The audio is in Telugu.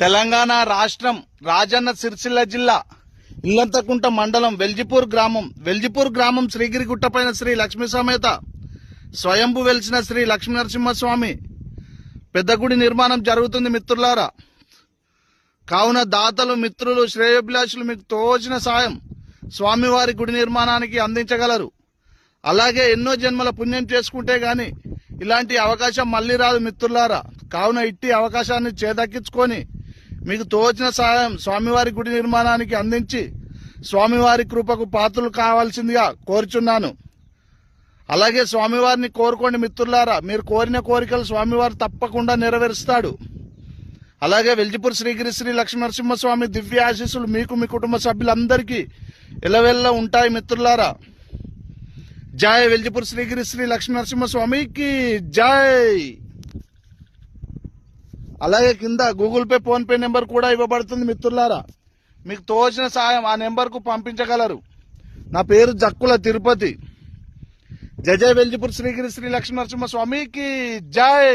తెలంగాణ రాష్ట్రం రాజన్న సిరిసిల్ల జిల్లా ఇల్లంతకుంట మండలం వెల్జిపూర్ గ్రామం శ్రీగిరిగుట్టపైన శ్రీ లక్ష్మీ సమేత స్వయంభు వెలిసిన శ్రీ లక్ష్మీ నరసింహస్వామి పెద్ద గుడి నిర్మాణం జరుగుతుంది మిత్రులారా. కావున దాతలు, మిత్రులు, శ్రేయోభిలాషులు మీకు తోచిన సాయం స్వామివారి గుడి నిర్మాణానికి అందించగలరు. అలాగే ఎన్నో జన్మల పుణ్యం చేసుకుంటే గాని ఇలాంటి అవకాశం మళ్ళీ రాదు మిత్రులారా. కావున ఇట్టి అవకాశాన్ని చేదక్కించుకొని మీకు తోచిన సహాయం స్వామివారి గుడి నిర్మాణానికి అందించి స్వామివారి కృపకు పాత్రలు కావాల్సిందిగా కోరుచున్నాను. అలాగే స్వామివారిని కోరుకోండి మిత్రులారా. మీరు కోరిన కోరికలు స్వామివారు తప్పకుండా నెరవేరుస్తాడు. అలాగే వెల్జిపూర్ శ్రీగిరి శ్రీ లక్ష్మీ నరసింహస్వామి దివ్య ఆశీస్సులు మీకు, మీ కుటుంబ సభ్యులందరికీ ఎల్లవెల్ల ఉంటాయి మిత్రులారా. జై వెల్జిపూర్ శ్రీగిరి శ్రీ లక్ష్మీ నరసింహస్వామికి జై. అలాగే కింద Google pay, phone pay number కూడా ఇవ్వబడుతుంది మిత్రులారా. మీకు తోచిన సాయం ఆ నెంబర్కు పంపించగలరు. నా పేరు జక్కుల తిరుపతి. జై జై వెల్జిపూర్ శ్రీగిరి శ్రీ లక్ష్మీ నరసింహస్వామికి జై.